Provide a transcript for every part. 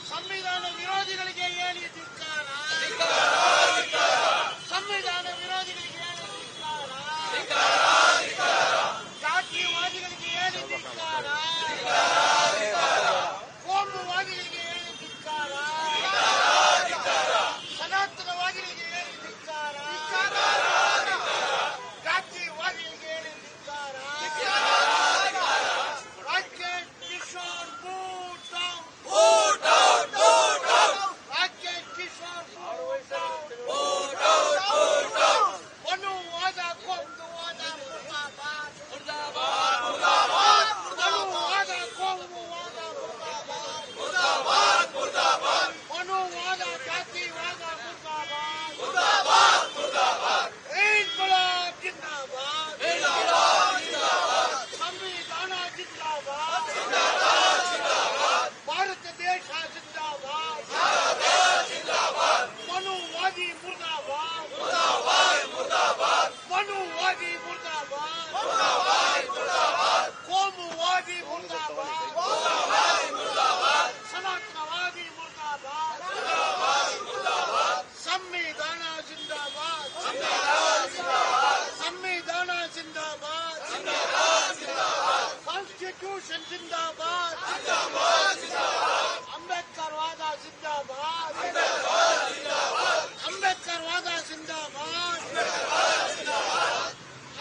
ಸಂವಿಧಾನ ವಿರೋಧಿಗಳಿಗೆ ಹೇಳಿ ಧಿಕ್ಕಾರ. ಸಂವಿಧಾನ ವಿರೋಧಿಗಳಿಗೆ ಹೇಳಿ ಧಿಕ್ಕಾರ. ಜಾತಿವಾದಿಗಳಿಗೆ ಹೇಳಿ ಧಿಕ್ಕಾರ. ಕೋಮುವಾದಿಗಳಿಗೆ ಹೇಳಿ ಧಿಕ್ಕಾರ. ಸನಾತನವಾದಿಗಳಿಗೆ ಹೇಳಿ ಧಿಕ್ಕಾರ. ಜಾತಿವಾದಿಗಳಿಗೆ ಹೇಳಿ ಧಿಕ್ಕಾರ. Rakesh Kishore boot out. Rakesh Kishore boot out. ಮನುವಾದ ಕೊಂದುವಾದ ಮುರ್ದಾಬಾದ್. ಮನುವಾದ ಕೊಂದುವಾದ ಮುರ್ದಾಬಾದ್. ಮನುವಾದ ಜಾತಿವಾದ ಮುರ್ದಾಬಾದ್. ಇನ್ಕ್ಲಾಬ್ ಜಿಂದಾಬಾದ್. ಸಂವಿಧಾನ ಜಿಂದಾಬಾದ್. ಭಾರತ ದೇಶ ಜಿಂದಾಬಾದ್. ಮನುವಾದಿ ಮುರ್ದಾಬಾದ್. ಮನುವಾದಿ ಮುರ್ದಾಬಾದ್. ಕೋಮುವಾದಿ ಮುರ್ದಾಬಾದ್. ಸನಾತನವಾದಿ ಮುರ್ದಾಬಾದ್. ಸಂವಿಧಾನ ಜಿಂದಾಬಾದ್. ಸಂವಿಧಾನ ಜಿಂದಾಬಾದ್. ಕಾನ್ಸ್ಟಿಟ್ಯೂಷನ್ ಜಿಂದಾಬಾದ್. ಅಂಬೇಡ್ಕರ್ ವಾದ ಜಿಂದಾಬಾದ್. ಅಂಬೇಡ್ಕರ್ ವಾದ ಜಿಂದಾಬಾದ್.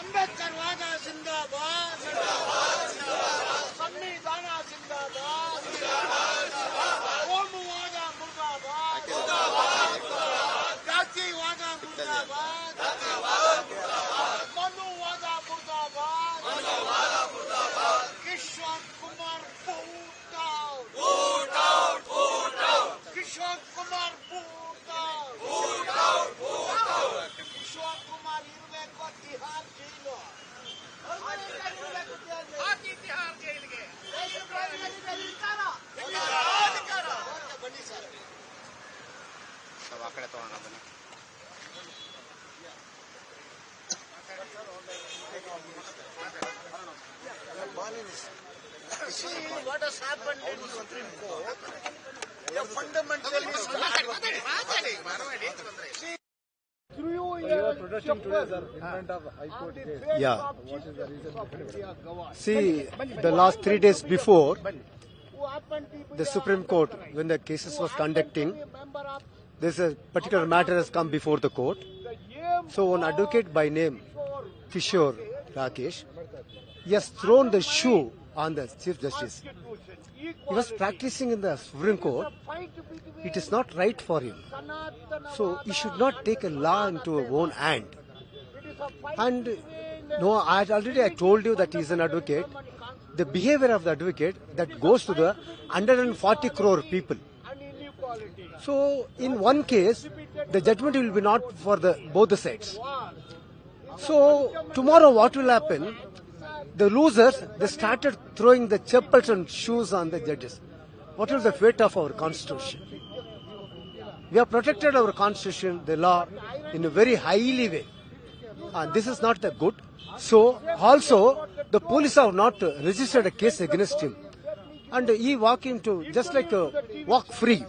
ಅಂಬೇಡ್ಕರ್ ವಾದ ಜಿಂದಾಬಾದ್. ಸಂವಿಧಾನ ಜಿಂದಾಬಾದ್. ಕೋಮುವಾದ ಮುರ್ದಾಬಾದ್. ಜಾತಿವಾದ ಮುರ್ದಾಬಾದ್. ಮನುವಾದ ಮುರ್ದಾಬಾದ್. Kishore Kumar boot out. Kishore Kumar boot out. Kishore Kumar ಇರಬೇಕು ತಿಹಾರ್ ಜೈಲು. ಹಾಕಿ ತಿಹಾರ್ ಜೈಲಿಗೆ. ಬನ್ನಿ ಸರ್. ಆ ಕಡೆ ತಗೋಣ ಅದನ್ನ. See what has happened in the Supreme Court. The fundamentalists through you are protesting today, sir, in front of High Court case. Yeah. What is the reason? See, the last 3 days before, the Supreme Court, when the cases was conducting, this particular matter has come before the court. So one advocate by name Kishore Rakesh, he has thrown the shoe on the Chief Justice. He was practicing in the Supreme Court. It is not right for him. So he should not take a law into his own hand. And no, I told you that he is an advocate. The behavior of the advocate that goes to the 140 crore people. So in one case, the judgment will be not for both the sides. So tomorrow what will happen? The losers, they started throwing the chappals and shoes on the judges. What is the fate of our constitution? We have protected our constitution, the law, in a very highly way. And this is not the good. So also, the police have not registered a case against him. And he walk into, just like walk free.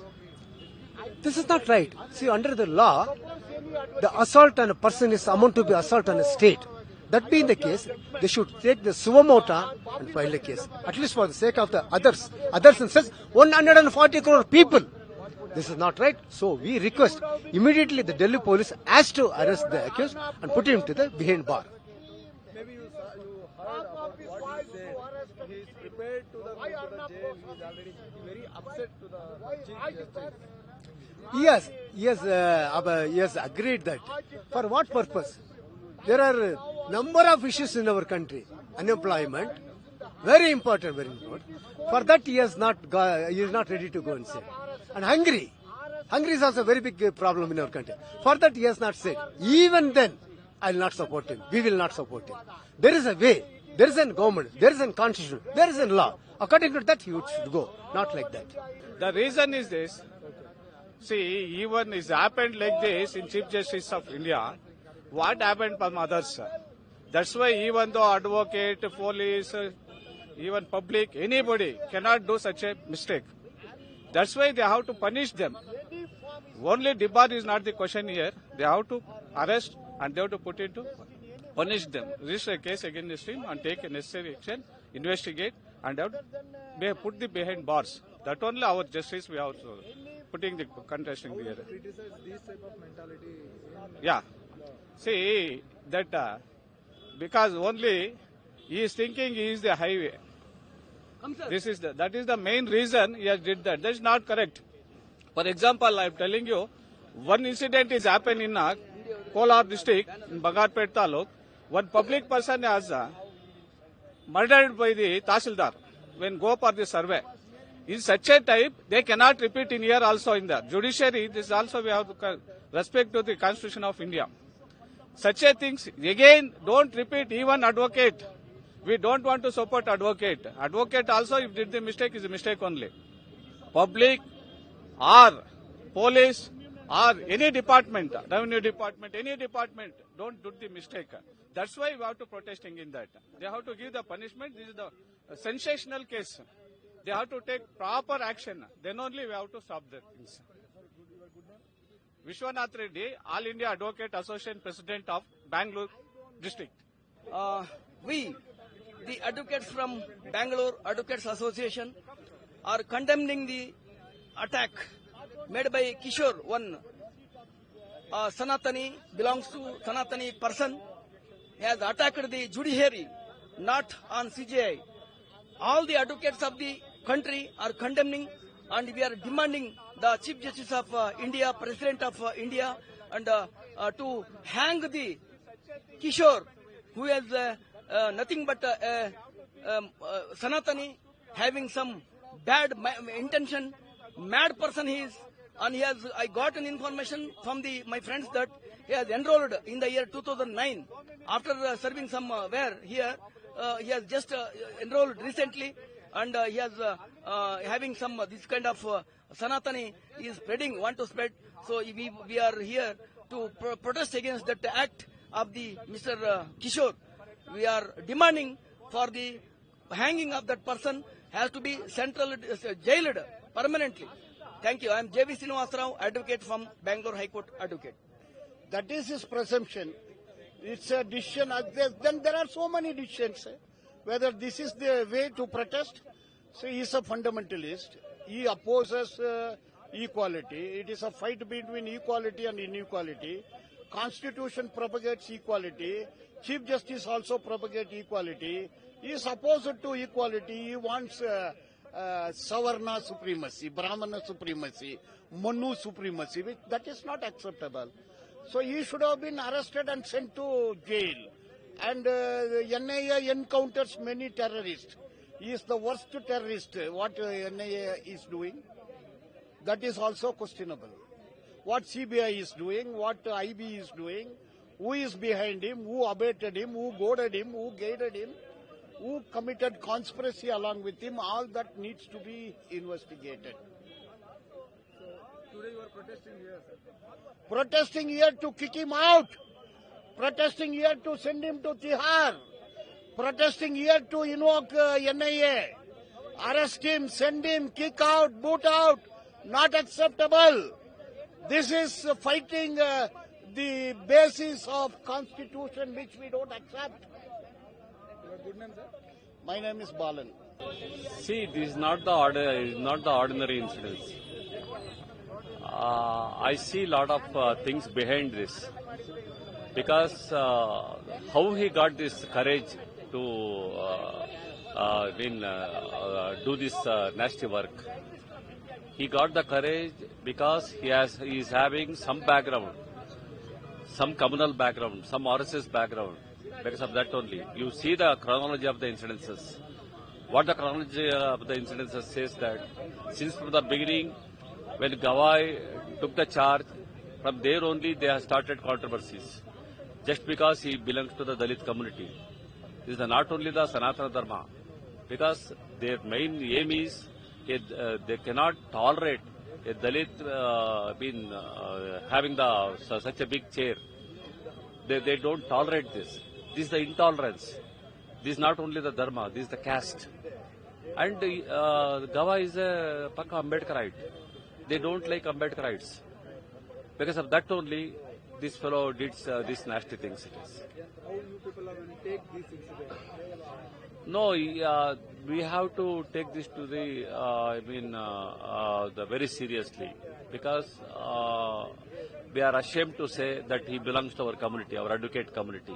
This is not right. See, under the law, the assault on a person is amount to be assault on a state. That being the case, they should take the suo motu and file a case. At least for the sake of the others. Others in such 140 crore people. This is not right. So we request immediately the Delhi police has to arrest the accused and put him to the behind bar. Maybe you heard about what he said. He is prepared to the jail. He is already very upset to the Chief Justice. He has agreed that. For what purpose? There are number of issues in our country. Unemployment, very important, very important. For that he is not ready to go and say. And Hungary is also a very big problem in our country. For that he has not said. Even then, I will not support him. We will not support him. There is a way. There is a government. There is a constitution. There is a law. According to that, he should go. Not like that. The reason is this. See, even it happened like this in Chief Justice of India. What happened from others? That's why even though advocate, police, even public, anybody cannot do such a mistake. That's why they have to punish them. Only debar is not the question here. They have to arrest and they have to put into punish them. Register a case against him and take a necessary action, investigate and have to put the behind bars. That only our justice we are putting the contesting here. Criticize this type of mentality. Yeah. See that because only he is thinking he is the highway. That is the main reason he has did that. That is not correct. For example, I am telling you, one incident is happened in Kolar district, in Bagarpet Taluk. One public person has murdered by the Tahsildar when go for the survey. In such a type, they cannot repeat in here also in the judiciary. This also we have to respect to the Constitution of India. Such a things, again, don't repeat even advocate. We don't want to support advocate. Advocate also, if did the mistake, is a mistake only. Public or police or any department, revenue department, any department, don't do the mistake. That's why we have to protesting in that. They have to give the punishment. This is the sensational case. They have to take proper action. Then only we have to stop the things. Vishwanath Reddy, All India Advocate Association President of Bangalore District. We, the advocates from Bangalore Advocates Association, are condemning the attack made by Kishore, one Sanatani, belongs to Sanatani person. He has attacked the judiciary, not on CJI. All the advocates of the country are condemning, and we are demanding the Chief Justice of India, President of India, and to hang the Kishore, who has nothing but Sanatani, having some bad intention, mad person he is, and he has. I got an information from my friends that he has enrolled in the year 2009 after serving somewhere here. He has just enrolled recently, and he has having some this kind of Sanatani is spreading, want to spread. So we are here to protest against that act of the Mr. Kishore. We are demanding for the hanging of that person, has to be jailed permanently. Thank you. I am J.V. Srinivasa Rao, advocate from Bangalore High Court advocate. That is his presumption. It's a decision. Then there are so many decisions. Whether this is the way to protest. So he is a fundamentalist. He opposes equality. It is a fight between equality and inequality. Constitution propagates equality. Chief Justice also propagates equality. He is opposed to equality. He wants Savarna supremacy, Brahmana supremacy, Manu supremacy. That is not acceptable. So he should have been arrested and sent to jail. And NIA encounters many terrorists. He is the worst terrorist. What NIA is doing, that is also questionable. What CBI is doing, what IB is doing, who is behind him, who abated him, who goaded him, who guided him, who committed conspiracy along with him, all that needs to be investigated. So today you are protesting here, sir? Protesting here to kick him out. Protesting here to send him to Tihar. Protesting here to invoke NIA. Arrest him, send him, kick out, boot out. Not acceptable. This is fighting the basis of constitution which we don't accept. Your good name, sir? My name is Balan. See, this is not the ordinary incidents. I see a lot of things behind this, because how he got this courage to do this nasty work. He got the courage because he is having some background, some communal background, some RSS background. Because of that only, you see the chronology of the incidences. What the chronology of the incidences says that since from the beginning, when Gawai took the charge, from there only they have started controversies. Just because he belongs to the Dalit community. This is not only the Sanatana Dharma, because their main aim is they cannot tolerate a Dalit having such a big chair. They don't tolerate this. This is the intolerance. This is not only the Dharma, this is the caste. And Gawa is a Pakka Ambedkarite. They don't like Ambedkarites. Because of that only, this fellow did these nasty things. It is. How you people are going to take this incident? No, we have to take this to the, the very seriously, because we are ashamed to say that he belongs to our community, our advocate community.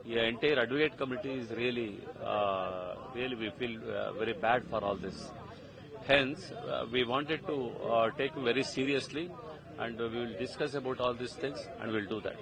The entire advocate community is really we feel very bad for all this. Hence, we wanted to take it very seriously, and we will discuss about all these things, and we'll do that.